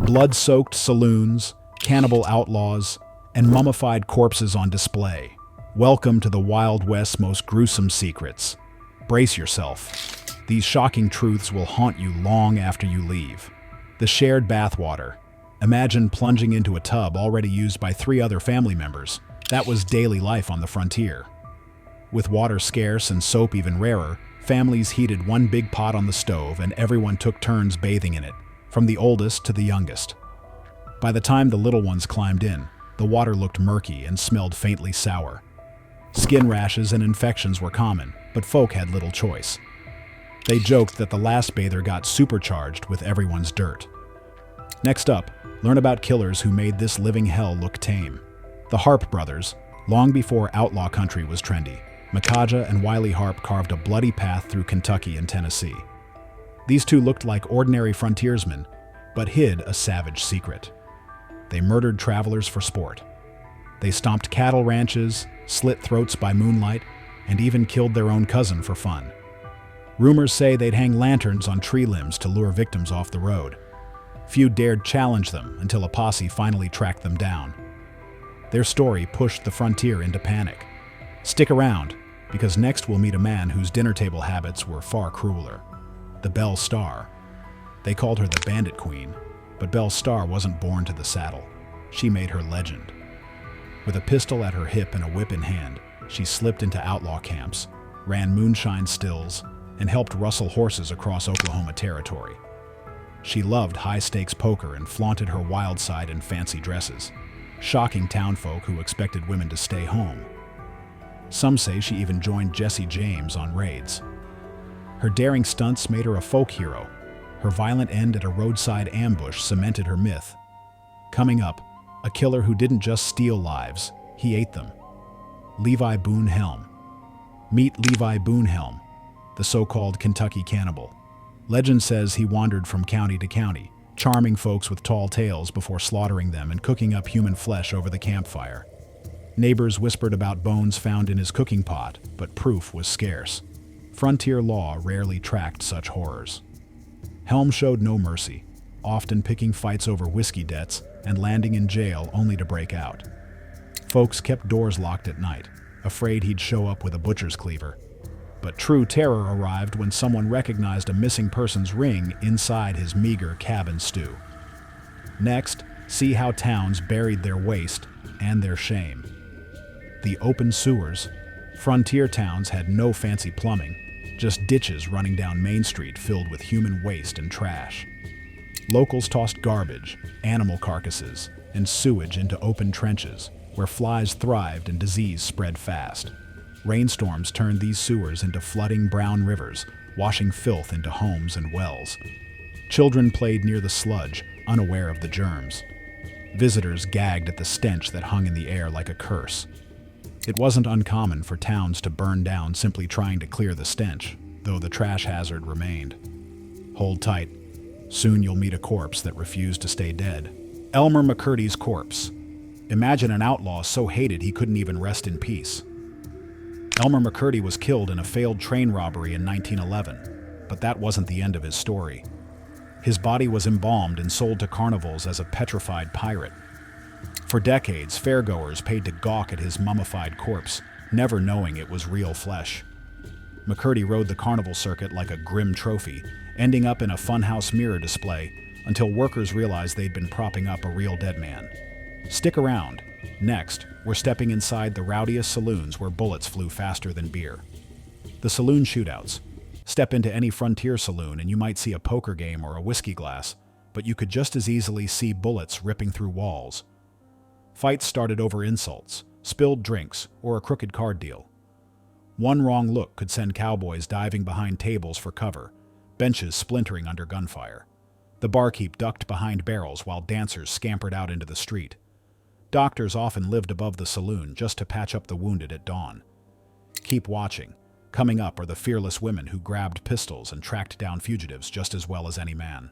Blood-soaked saloons, cannibal outlaws, and mummified corpses on display. Welcome to the Wild West's most gruesome secrets. Brace yourself. These shocking truths will haunt you long after you leave. The shared bathwater. Imagine plunging into a tub already used by 3 other family members. That was daily life on the frontier. With water scarce and soap even rarer, families heated one big pot on the stove and everyone took turns bathing in it, from the oldest to the youngest. By the time the little ones climbed in, the water looked murky and smelled faintly sour. Skin rashes and infections were common, but folk had little choice. They joked that the last bather got supercharged with everyone's dirt. Next up, learn about killers who made this living hell look tame. The Harp brothers, long before outlaw country was trendy, Micajah and Wiley Harp carved a bloody path through Kentucky and Tennessee. These two looked like ordinary frontiersmen, but hid a savage secret. They murdered travelers for sport. They stomped cattle ranches, slit throats by moonlight, and even killed their own cousin for fun. Rumors say they'd hang lanterns on tree limbs to lure victims off the road. Few dared challenge them until a posse finally tracked them down. Their story pushed the frontier into panic. Stick around, because next we'll meet a man whose dinner table habits were far crueler. The Belle Starr. They called her the Bandit Queen, but Belle Starr wasn't born to the saddle. She made her legend. With a pistol at her hip and a whip in hand, she slipped into outlaw camps, ran moonshine stills, and helped rustle horses across Oklahoma territory. She loved high-stakes poker and flaunted her wild side in fancy dresses, shocking townfolk who expected women to stay home. Some say she even joined Jesse James on raids. Her daring stunts made her a folk hero. Her violent end at a roadside ambush cemented her myth. Coming up, a killer who didn't just steal lives, he ate them. Levi Helm. Meet Levi Helm, the so-called Kentucky cannibal. Legend says he wandered from county to county, charming folks with tall tales before slaughtering them and cooking up human flesh over the campfire. Neighbors whispered about bones found in his cooking pot, but proof was scarce. Frontier law rarely tracked such horrors. Helm showed no mercy, often picking fights over whiskey debts and landing in jail only to break out. Folks kept doors locked at night, afraid he'd show up with a butcher's cleaver. But true terror arrived when someone recognized a missing person's ring inside his meager cabin stew. Next, see how towns buried their waste and their shame. The open sewers. Frontier towns had no fancy plumbing, just ditches running down Main Street filled with human waste and trash. Locals tossed garbage, animal carcasses, and sewage into open trenches, where flies thrived and disease spread fast. Rainstorms turned these sewers into flooding brown rivers, washing filth into homes and wells. Children played near the sludge, unaware of the germs. Visitors gagged at the stench that hung in the air like a curse. It wasn't uncommon for towns to burn down simply trying to clear the stench, though the trash hazard remained. Hold tight. Soon you'll meet a corpse that refused to stay dead. Elmer McCurdy's corpse. Imagine an outlaw so hated he couldn't even rest in peace. Elmer McCurdy was killed in a failed train robbery in 1911, but that wasn't the end of his story. His body was embalmed and sold to carnivals as a petrified pirate. For decades, fairgoers paid to gawk at his mummified corpse, never knowing it was real flesh. McCurdy rode the carnival circuit like a grim trophy, ending up in a funhouse mirror display until workers realized they'd been propping up a real dead man. Stick around. Next, we're stepping inside the rowdiest saloons where bullets flew faster than beer. The saloon shootouts. Step into any frontier saloon and you might see a poker game or a whiskey glass, but you could just as easily see bullets ripping through walls. Fights started over insults, spilled drinks, or a crooked card deal. One wrong look could send cowboys diving behind tables for cover, benches splintering under gunfire. The barkeep ducked behind barrels while dancers scampered out into the street. Doctors often lived above the saloon just to patch up the wounded at dawn. Keep watching. Coming up are the fearless women who grabbed pistols and tracked down fugitives just as well as any man.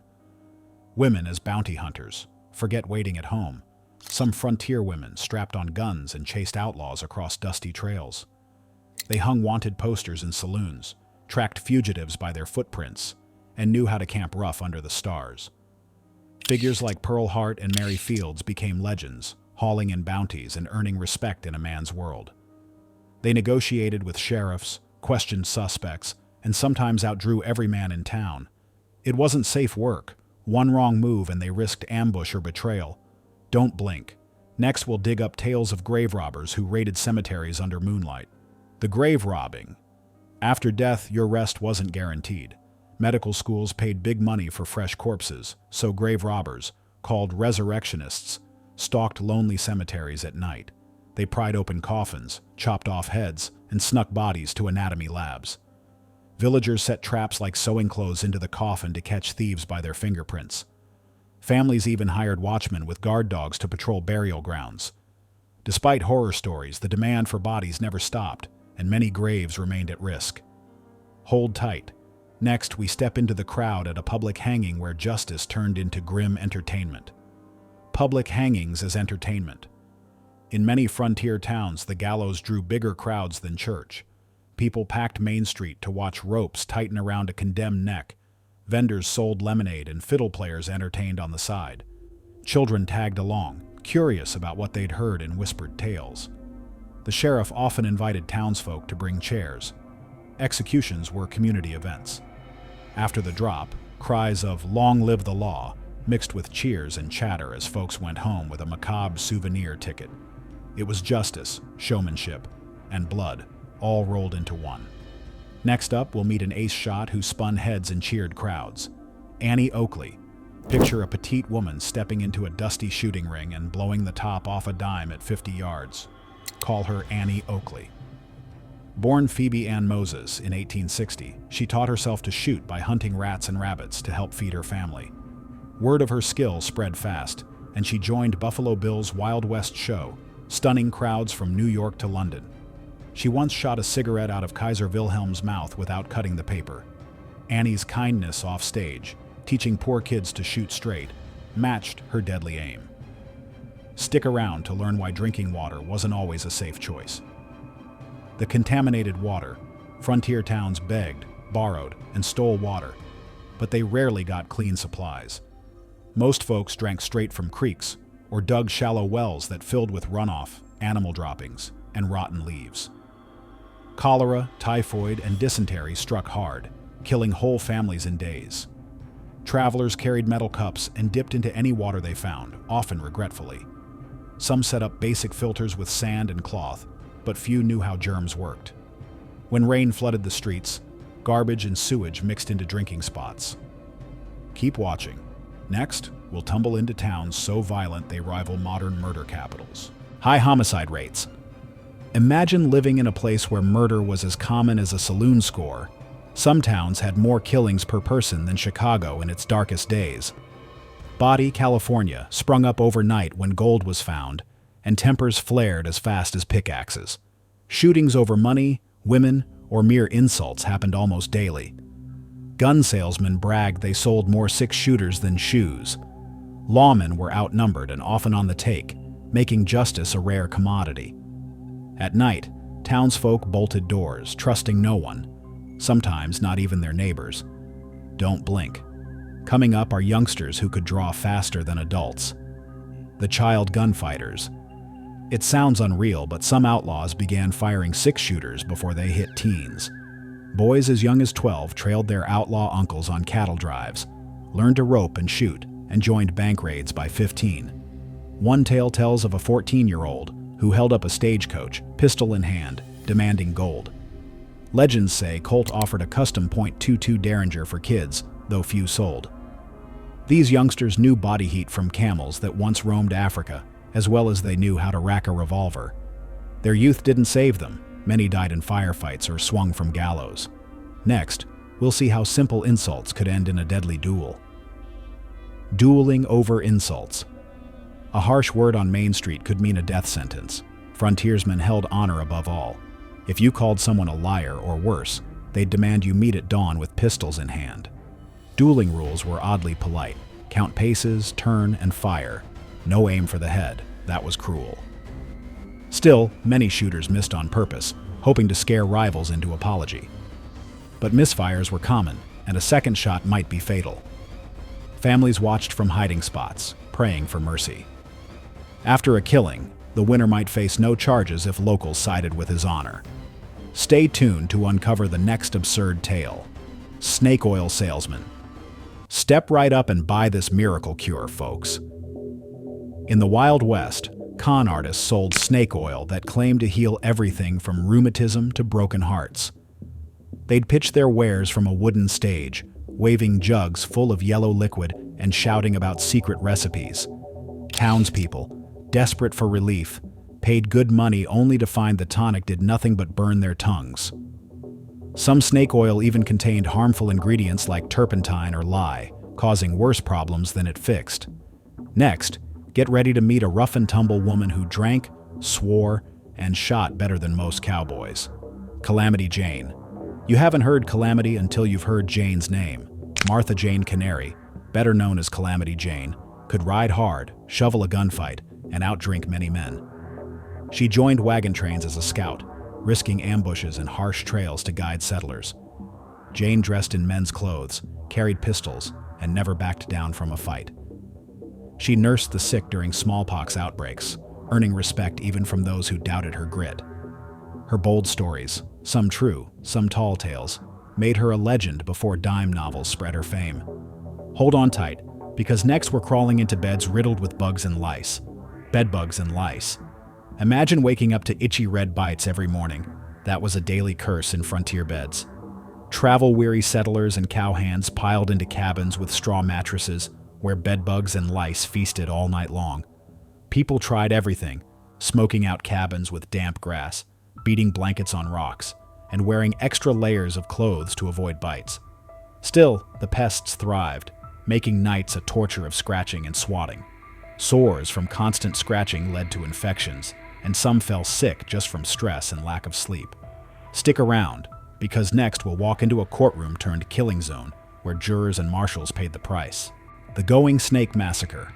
Women as bounty hunters. Forget waiting at home. Some frontier women strapped on guns and chased outlaws across dusty trails. They hung wanted posters in saloons, tracked fugitives by their footprints, and knew how to camp rough under the stars. Figures like Pearl Hart and Mary Fields became legends, hauling in bounties and earning respect in a man's world. They negotiated with sheriffs, questioned suspects, and sometimes outdrew every man in town. It wasn't safe work. One wrong move and they risked ambush or betrayal. Don't blink. Next, we'll dig up tales of grave robbers who raided cemeteries under moonlight. The grave robbing. After death, your rest wasn't guaranteed. Medical schools paid big money for fresh corpses, so grave robbers, called resurrectionists, stalked lonely cemeteries at night. They pried open coffins, chopped off heads, and snuck bodies to anatomy labs. Villagers set traps like sewing clothes into the coffin to catch thieves by their fingerprints. Families even hired watchmen with guard dogs to patrol burial grounds. Despite horror stories, the demand for bodies never stopped, and many graves remained at risk. Hold tight. Next, we step into the crowd at a public hanging where justice turned into grim entertainment. Public hangings as entertainment. In many frontier towns, the gallows drew bigger crowds than church. People packed Main Street to watch ropes tighten around a condemned neck. Vendors sold lemonade and fiddle players entertained on the side. Children tagged along, curious about what they'd heard in whispered tales. The sheriff often invited townsfolk to bring chairs. Executions were community events. After the drop, cries of "Long live the law" mixed with cheers and chatter as folks went home with a macabre souvenir ticket. It was justice, showmanship, and blood, all rolled into one. Next up, we'll meet an ace shot who spun heads and cheered crowds. Annie Oakley. Picture a petite woman stepping into a dusty shooting ring and blowing the top off a dime at 50 yards. Call her Annie Oakley. Born Phoebe Ann Moses in 1860, she taught herself to shoot by hunting rats and rabbits to help feed her family. Word of her skill spread fast, and she joined Buffalo Bill's Wild West show, stunning crowds from New York to London. She once shot a cigarette out of Kaiser Wilhelm's mouth without cutting the paper. Annie's kindness off stage, teaching poor kids to shoot straight, matched her deadly aim. Stick around to learn why drinking water wasn't always a safe choice. The contaminated water. Frontier towns begged, borrowed, and stole water, but they rarely got clean supplies. Most folks drank straight from creeks or dug shallow wells that filled with runoff, animal droppings, and rotten leaves. Cholera, typhoid, and dysentery struck hard, killing whole families in days. Travelers carried metal cups and dipped into any water they found, often regretfully. Some set up basic filters with sand and cloth, but few knew how germs worked. When rain flooded the streets, garbage and sewage mixed into drinking spots. Keep watching. Next, we'll tumble into towns so violent they rival modern murder capitals. High homicide rates. Imagine living in a place where murder was as common as a saloon score. Some towns had more killings per person than Chicago in its darkest days. Body, California, sprung up overnight when gold was found, and tempers flared as fast as pickaxes. Shootings over money, women, or mere insults happened almost daily. Gun salesmen bragged they sold more six-shooters than shoes. Lawmen were outnumbered and often on the take, making justice a rare commodity. At night, townsfolk bolted doors, trusting no one, sometimes not even their neighbors. Don't blink. Coming up are youngsters who could draw faster than adults. The child gunfighters. It sounds unreal, but some outlaws began firing six-shooters before they hit teens. Boys as young as 12 trailed their outlaw uncles on cattle drives, learned to rope and shoot, and joined bank raids by 15. One tale tells of a 14-year-old who held up a stagecoach, pistol in hand, demanding gold. Legends say Colt offered a custom .22 Derringer for kids, though few sold. These youngsters knew body heat from camels that once roamed Africa, as well as they knew how to rack a revolver. Their youth didn't save them. Many died in firefights or swung from gallows. Next, we'll see how simple insults could end in a deadly duel. Dueling over insults. A harsh word on Main Street could mean a death sentence. Frontiersmen held honor above all. If you called someone a liar or worse, they'd demand you meet at dawn with pistols in hand. Dueling rules were oddly polite. Count paces, turn, and fire. No aim for the head. That was cruel. Still, many shooters missed on purpose, hoping to scare rivals into apology. But misfires were common, and a second shot might be fatal. Families watched from hiding spots, praying for mercy. After a killing, the winner might face no charges if locals sided with his honor. Stay tuned to uncover the next absurd tale. Snake oil salesman. Step right up and buy this miracle cure, folks. In the Wild West, con artists sold snake oil that claimed to heal everything from rheumatism to broken hearts. They'd pitch their wares from a wooden stage, waving jugs full of yellow liquid and shouting about secret recipes. Townspeople, desperate for relief, paid good money only to find the tonic did nothing but burn their tongues. Some snake oil even contained harmful ingredients like turpentine or lye, causing worse problems than it fixed. Next, get ready to meet a rough-and-tumble woman who drank, swore, and shot better than most cowboys. Calamity Jane. You haven't heard Calamity until you've heard Jane's name. Martha Jane Canary, better known as Calamity Jane, could ride hard, shovel a gunfight, and outdrink many men. She joined wagon trains as a scout, risking ambushes and harsh trails to guide settlers. Jane dressed in men's clothes, carried pistols, and never backed down from a fight. She nursed the sick during smallpox outbreaks, earning respect even from those who doubted her grit. Her bold stories, some true, some tall tales, made her a legend before dime novels spread her fame. Hold on tight, because next we're crawling into beds riddled with bugs and lice. Bedbugs and lice. Imagine waking up to itchy red bites every morning. That was a daily curse in frontier beds. Travel-weary settlers and cowhands piled into cabins with straw mattresses where bedbugs and lice feasted all night long. People tried everything, smoking out cabins with damp grass, beating blankets on rocks, and wearing extra layers of clothes to avoid bites. Still, the pests thrived, making nights a torture of scratching and swatting. Sores from constant scratching led to infections, and some fell sick just from stress and lack of sleep. Stick around, because next we'll walk into a courtroom turned killing zone where jurors and marshals paid the price. The Going Snake Massacre.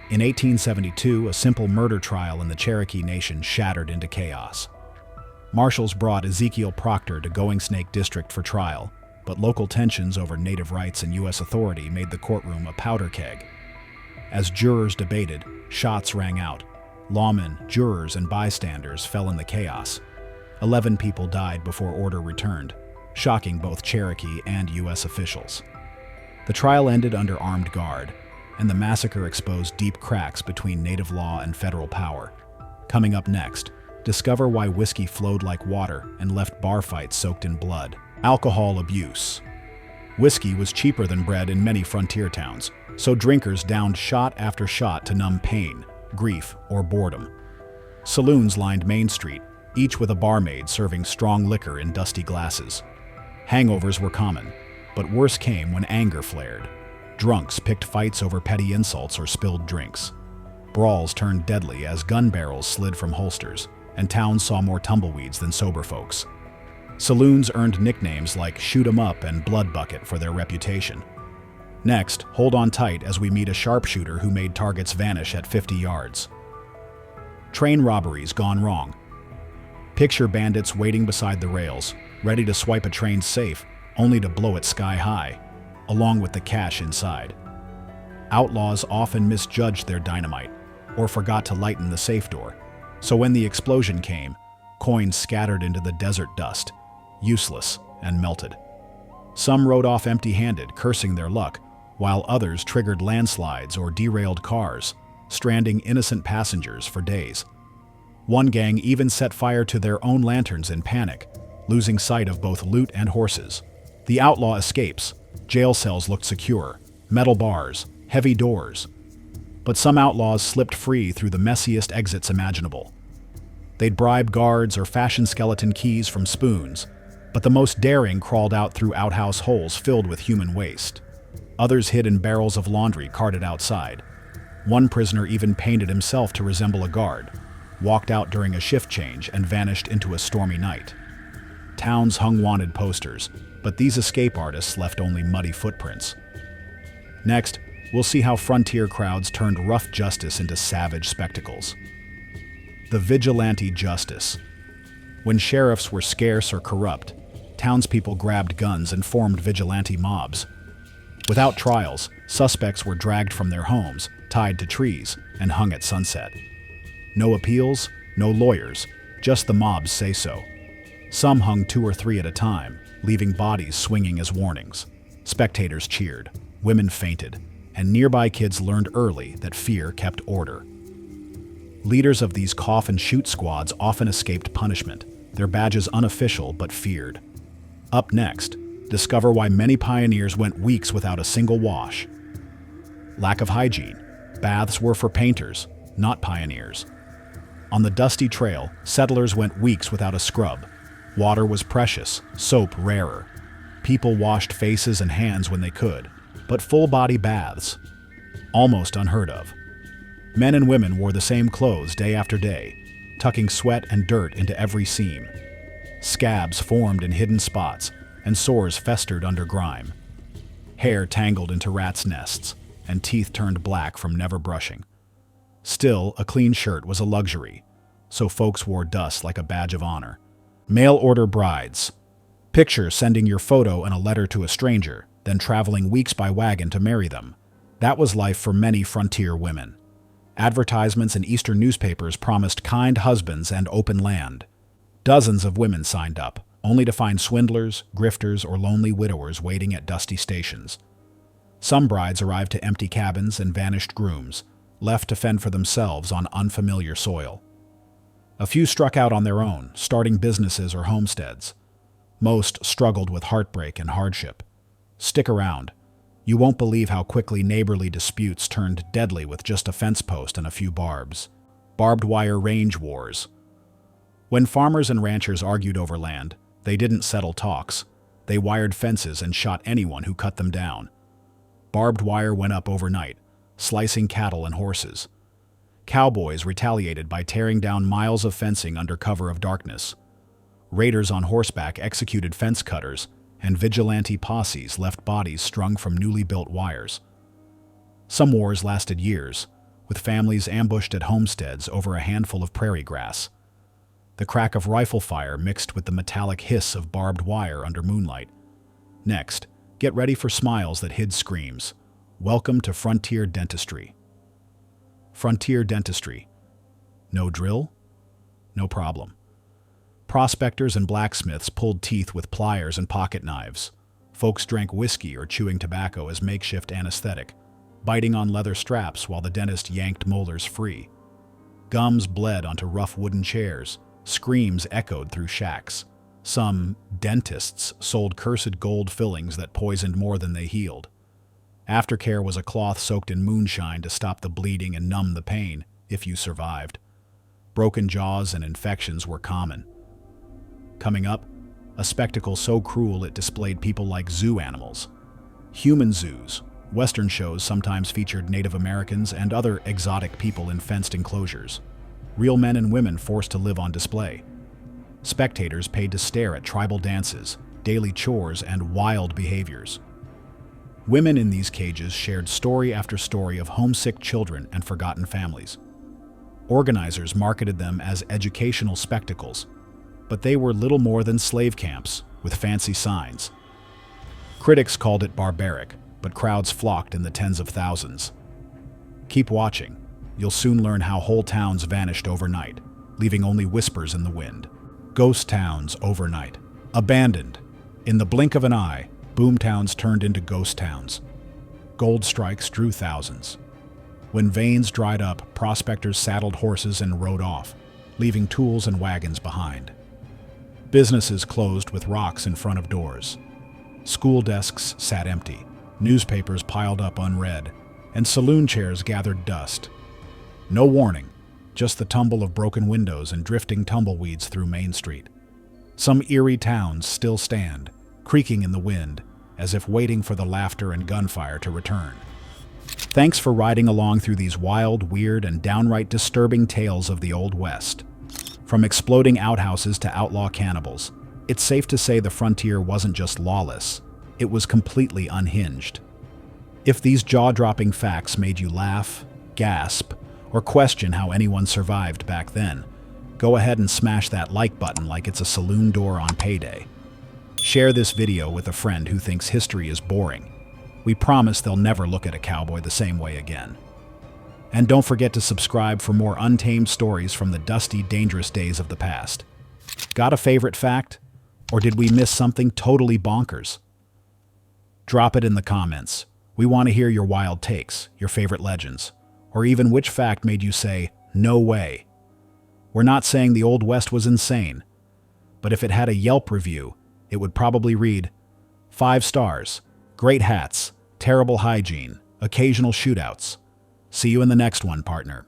In 1872, a simple murder trial in the Cherokee Nation shattered into chaos. Marshals brought Ezekiel Proctor to Going Snake District for trial, but local tensions over native rights and U.S. authority made the courtroom a powder keg. As jurors debated, shots rang out. Lawmen, jurors, and bystanders fell in the chaos. 11 people died before order returned, shocking both Cherokee and U.S. officials. The trial ended under armed guard, and the massacre exposed deep cracks between native law and federal power. Coming up next, discover why whiskey flowed like water and left bar fights soaked in blood. Alcohol abuse. Whiskey was cheaper than bread in many frontier towns, so drinkers downed shot after shot to numb pain, grief, or boredom. Saloons lined Main Street, each with a barmaid serving strong liquor in dusty glasses. Hangovers were common, but worse came when anger flared. Drunks picked fights over petty insults or spilled drinks. Brawls turned deadly as gun barrels slid from holsters, and towns saw more tumbleweeds than sober folks. Saloons earned nicknames like Shoot 'em Up and Blood Bucket for their reputation. Next, hold on tight as we meet a sharpshooter who made targets vanish at 50 yards. Train robberies gone wrong. Picture bandits waiting beside the rails, ready to swipe a train's safe, only to blow it sky high, along with the cash inside. Outlaws often misjudged their dynamite, or forgot to lighten the safe door, so when the explosion came, coins scattered into the desert dust, useless and melted. Some rode off empty-handed, cursing their luck, while others triggered landslides or derailed cars, stranding innocent passengers for days. One gang even set fire to their own lanterns in panic, losing sight of both loot and horses. The outlaw escapes. Jail cells looked secure, metal bars, heavy doors. But some outlaws slipped free through the messiest exits imaginable. They'd bribe guards or fashion skeleton keys from spoons, but the most daring crawled out through outhouse holes filled with human waste. Others hid in barrels of laundry carted outside. One prisoner even painted himself to resemble a guard, walked out during a shift change, and vanished into a stormy night. Towns hung wanted posters, but these escape artists left only muddy footprints. Next, we'll see how frontier crowds turned rough justice into savage spectacles. The Vigilante justice. When sheriffs were scarce or corrupt, townspeople grabbed guns and formed vigilante mobs. Without trials, suspects were dragged from their homes, tied to trees, and hung at sunset. No appeals, no lawyers, just the mob's say-so. Some hung 2 or 3 at a time, leaving bodies swinging as warnings. Spectators cheered, women fainted, and nearby kids learned early that fear kept order. Leaders of these cough and shoot squads often escaped punishment, their badges unofficial but feared. Up next, discover why many pioneers went weeks without a single wash. Lack of hygiene. Baths were for painters, not pioneers. On the dusty trail, settlers went weeks without a scrub. Water was precious, soap rarer. People washed faces and hands when they could, but full-body baths, almost unheard of. Men and women wore the same clothes day after day, tucking sweat and dirt into every seam. Scabs formed in hidden spots, and sores festered under grime. Hair tangled into rats' nests, and teeth turned black from never brushing. Still, a clean shirt was a luxury, so folks wore dust like a badge of honor. Mail-order brides. Picture sending your photo and a letter to a stranger, then traveling weeks by wagon to marry them. That was life for many frontier women. Advertisements in Eastern newspapers promised kind husbands and open land. Dozens of women signed up, only to find swindlers, grifters, or lonely widowers waiting at dusty stations. Some brides arrived to empty cabins and vanished grooms, left to fend for themselves on unfamiliar soil. A few struck out on their own, starting businesses or homesteads. Most struggled with heartbreak and hardship. Stick around. You won't believe how quickly neighborly disputes turned deadly with just a fence post and a few barbs. Barbed wire range wars. When farmers and ranchers argued over land, they didn't settle talks. They wired fences and shot anyone who cut them down. Barbed wire went up overnight, slicing cattle and horses. Cowboys retaliated by tearing down miles of fencing under cover of darkness. Raiders on horseback executed fence cutters, and vigilante posses left bodies strung from newly built wires. Some wars lasted years, with families ambushed at homesteads over a handful of prairie grass. The crack of rifle fire mixed with the metallic hiss of barbed wire under moonlight. Next, get ready for smiles that hid screams. Welcome to frontier dentistry. Frontier dentistry. No drill? No problem. Prospectors and blacksmiths pulled teeth with pliers and pocket knives. Folks drank whiskey or chewing tobacco as makeshift anesthetic, biting on leather straps while the dentist yanked molars free. Gums bled onto rough wooden chairs. Screams echoed through shacks. Some dentists sold cursed gold fillings that poisoned more than they healed. Aftercare was a cloth soaked in moonshine to stop the bleeding and numb the pain, if you survived. Broken jaws and infections were common. Coming up, a spectacle so cruel it displayed people like zoo animals. Human zoos. Western shows sometimes featured Native Americans and other exotic people in fenced enclosures. Real men and women forced to live on display. Spectators paid to stare at tribal dances, daily chores, and wild behaviors. Women in these cages shared story after story of homesick children and forgotten families. Organizers marketed them as educational spectacles, but they were little more than slave camps with fancy signs. Critics called it barbaric, but crowds flocked in the tens of thousands. Keep watching. You'll soon learn how whole towns vanished overnight, leaving only whispers in the wind. Ghost towns overnight. Abandoned. In the blink of an eye, boom towns turned into ghost towns. Gold strikes drew thousands. When veins dried up, prospectors saddled horses and rode off, leaving tools and wagons behind. Businesses closed with rocks in front of doors. School desks sat empty, newspapers piled up unread, and saloon chairs gathered dust. No warning, just the tumble of broken windows and drifting tumbleweeds through Main Street. Some eerie towns still stand, creaking in the wind, as if waiting for the laughter and gunfire to return. Thanks for riding along through these wild, weird, and downright disturbing tales of the Old West. From exploding outhouses to outlaw cannibals, it's safe to say the frontier wasn't just lawless, it was completely unhinged. If these jaw-dropping facts made you laugh, gasp, or question how anyone survived back then, go ahead and smash that like button like it's a saloon door on payday. Share this video with a friend who thinks history is boring. We promise they'll never look at a cowboy the same way again. And don't forget to subscribe for more untamed stories from the dusty, dangerous days of the past. Got a favorite fact? Or did we miss something totally bonkers? Drop it in the comments. We want to hear your wild takes, your favorite legends, or even which fact made you say, "No way." We're not saying the Old West was insane, but if it had a Yelp review, it would probably read, 5 stars, great hats, terrible hygiene, occasional shootouts. See you in the next one, partner.